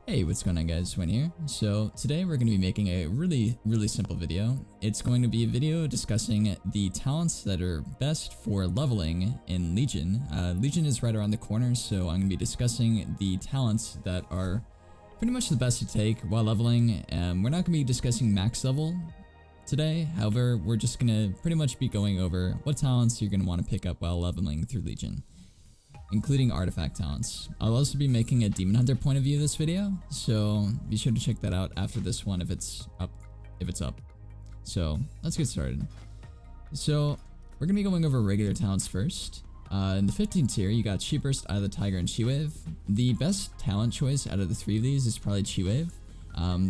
Hey, what's going on guys, Xuen here. So today we're going to be making a really simple video. It's going to be a video discussing the talents that are best for leveling in Legion. Legion is right around the corner, so I'm going to be discussing the talents that are pretty much the best to take while leveling. We're not going to be discussing max level today, however, we're just going to pretty much be going over what talents you're going to want to pick up while leveling through Legion, including artifact talents. I'll also be making a Demon Hunter point of view this video, so be sure to check that out after this one if it's up. So let's get started. So we're gonna be going over regular talents first. In the 15th tier, you got Chi Burst, Eye of the Tiger, and Chi Wave. The best talent choice out of the three of these is probably Chi Wave.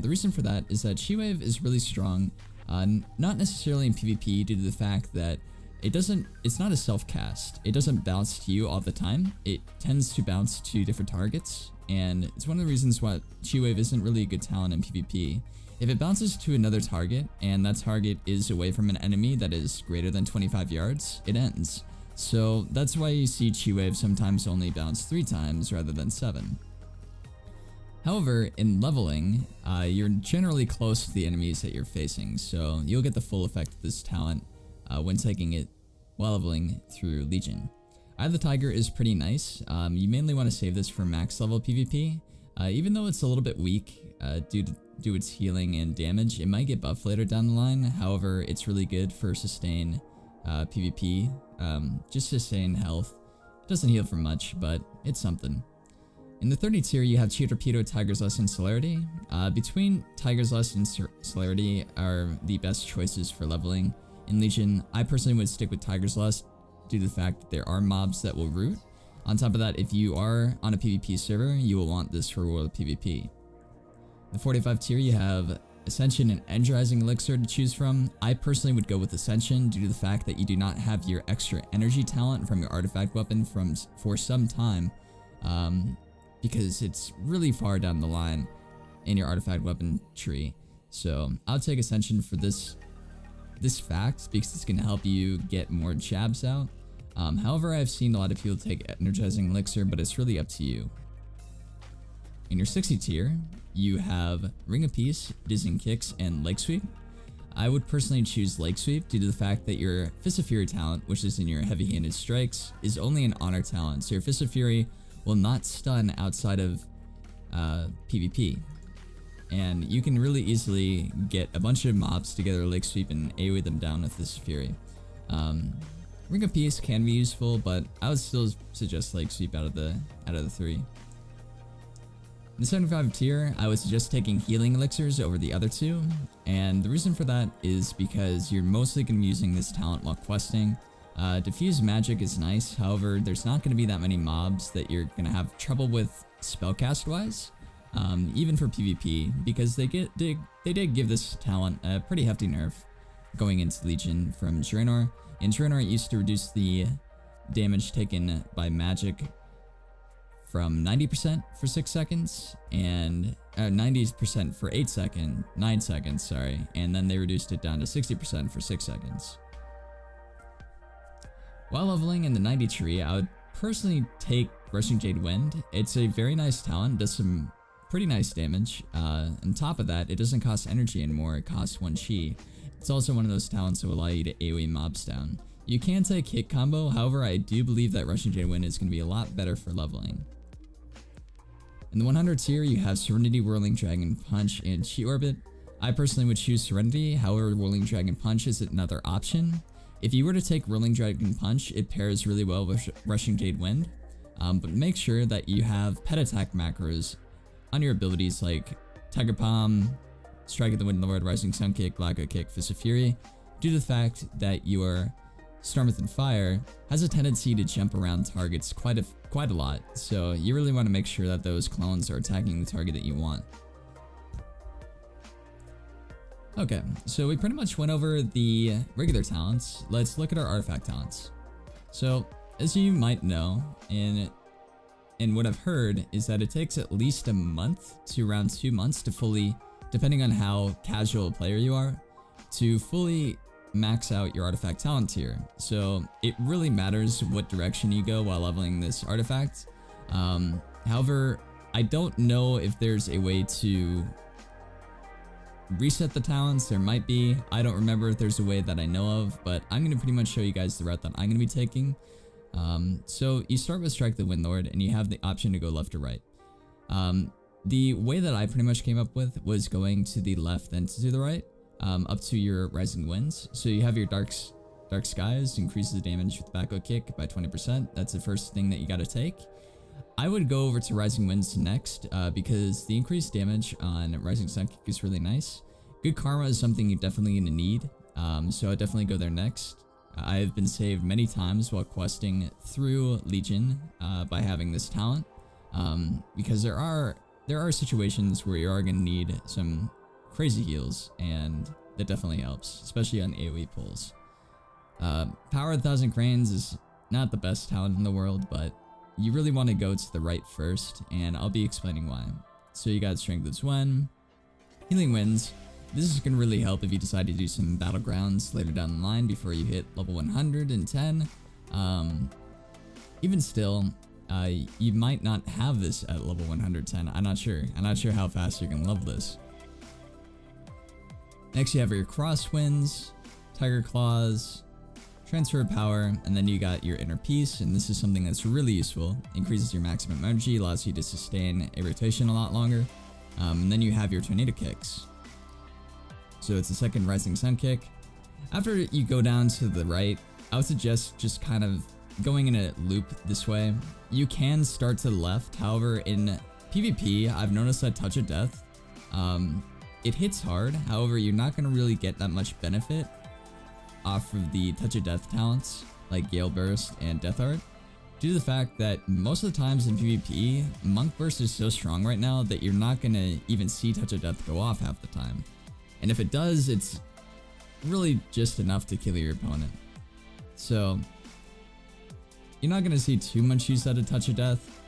The reason for that is that Chi Wave is really strong, not necessarily in PvP due to the fact that it's not a self-cast. It doesn't bounce to you all the time. It tends to bounce to different targets, and it's one of the reasons why Chi Wave isn't really a good talent in PvP. If it bounces to another target, and that target is away from an enemy that is greater than 25 yards, it ends. So that's why you see Chi Wave sometimes only bounce 3 times rather than 7. However, in leveling, you're generally close to the enemies that you're facing, so you'll get the full effect of this talent when taking it while leveling through Legion. Eye of the Tiger is pretty nice. You mainly want to save this for max level PvP. Even though it's a little bit weak due to its healing and damage, it might get buffed later down the line. However, it's really good for sustain PvP, just sustain health. It doesn't heal for much, but it's something. In the 30th tier, you have Chi Torpedo, Tiger's Lust, and Celerity. Between Tiger's Lust and Celerity are the best choices for leveling in Legion. I personally would stick with Tiger's Lust due to the fact that there are mobs that will root. On top of that, if you are on a PvP server, you will want this for world PvP. In the 45 tier, you have Ascension and Energizing Elixir to choose from. I personally would go with Ascension due to the fact that you do not have your extra energy talent from your artifact weapon for some time, because it's really far down the line in your artifact weapon tree. So I'll take Ascension for this fact because it's going to help you get more jabs out. However, I've seen a lot of people take Energizing Elixir, but it's really up to you. In your 60 tier, you have Ring of Peace, Dizzying Kicks, and Leg Sweep. I would personally choose Leg Sweep due to the fact that your Fist of Fury talent, which is in your heavy-handed strikes, is only an honor talent, so your Fist of Fury will not stun outside of PvP. And you can really easily get a bunch of mobs together, Leg Sweep, and AoE them down with this Fury. Ring of Peace can be useful, but I would still suggest Leg Sweep out of the 3. In the 75 tier, I would suggest taking Healing Elixirs over the other 2, and the reason for that is because you're mostly going to be using this talent while questing. Diffuse Magic is nice, however, there's not going to be that many mobs that you're going to have trouble with spellcast-wise. Even for PvP, because they did give this talent a pretty hefty nerf going into Legion from Draenor. In Draenor, it used to reduce the damage taken by magic from 90% for 6 seconds and 90% for 9 seconds, sorry, and then they reduced it down to 60% for 6 seconds. While leveling in the 90 tree, I would personally take Rushing Jade Wind. It's a very nice talent, does some pretty nice damage. On top of that, it doesn't cost energy anymore, it costs 1 chi. It's also one of those talents that will allow you to AoE mobs down. You can take hit combo, however, I do believe that Rushing Jade Wind is going to be a lot better for leveling. In the 100 tier, you have Serenity, Whirling Dragon Punch, and Chi Orbit. I personally would choose Serenity, however, Whirling Dragon Punch is another option. If you were to take Whirling Dragon Punch, it pairs really well with Rushing Jade Wind, but make sure that you have pet attack macros on your abilities like Tiger Palm, Strike at the Wind Lord, Rising Sun Kick, Blackout Kick, Fist of Fury, due to the fact that your Storm Within Fire has a tendency to jump around targets quite a lot, so you really want to make sure that those clones are attacking the target that you want. Okay, so we pretty much went over the regular talents. Let's look at our artifact talents. So, as you might know, and what I've heard is that it takes at least a month to around 2 months to fully, depending on how casual a player you are, to fully max out your artifact talent tier. So it really matters what direction you go while leveling this artifact. However, I don't know if there's a way to reset the talents. There might be. I don't remember if there's a way that I know of, but I'm going to pretty much show you guys the route that I'm going to be taking. So you start with Strike the Windlord, and you have the option to go left or right. The way that I pretty much came up with was going to the left and to the right, up to your Rising Winds. So you have your Dark Skies, increases the damage with the backhoe kick by 20%. That's the first thing that you got to take. I would go over to Rising Winds next, because the increased damage on Rising Sun Kick is really nice. Good Karma is something you're definitely going to need, so I'd definitely go there next. I've been saved many times while questing through Legion by having this talent, because there are situations where you are going to need some crazy heals, and that definitely helps, especially on AoE pulls. Power of 1,000 Cranes is not the best talent in the world, but you really want to go to the right first, and I'll be explaining why. So you got Strength of Xuen, Healing Winds. This is going to really help if you decide to do some battlegrounds later down the line before you hit level 110. Even still, you might not have this at level 110. I'm not sure how fast you can level this. Next you have your Crosswinds, Tiger Claws, Transfer Power, and then you got your Inner Peace, and this is something that's really useful. Increases your maximum energy, allows you to sustain a rotation a lot longer. And then you have your Tornado Kicks. So it's the second Rising Sun Kick. After you go down to the right, I would suggest just kind of going in a loop this way. You can start to the left, however in PvP, I've noticed that Touch of Death, it hits hard, however you're not going to really get that much benefit off of the Touch of Death talents like Gale Burst and Death Art, due to the fact that most of the times in PvP, Monk Burst is so strong right now that you're not going to even see Touch of Death go off half the time. And if it does, it's really just enough to kill your opponent. So you're not going to see too much use out of Touch of Death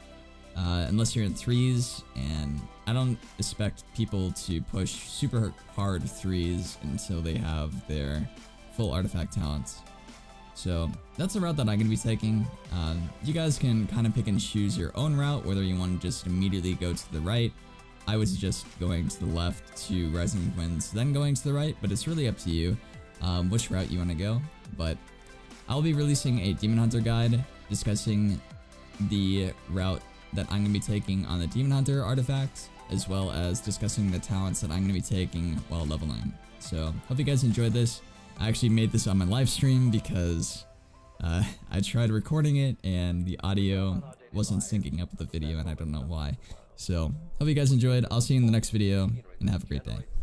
unless you're in 3s, and I don't expect people to push super hard 3s until they have their full artifact talents. So that's the route that I'm going to be taking. You guys can kind of pick and choose your own route, whether you want to just immediately go to the right. I was just going to the left to Rising Winds, then going to the right, but it's really up to you which route you want to go. But I'll be releasing a Demon Hunter guide discussing the route that I'm going to be taking on the Demon Hunter artifact, as well as discussing the talents that I'm going to be taking while leveling. So hope you guys enjoyed this. I actually made this on my live stream because I tried recording it and the audio wasn't syncing up with the video, and I don't know why. So hope you guys enjoyed. I'll see you in the next video, and have a great day.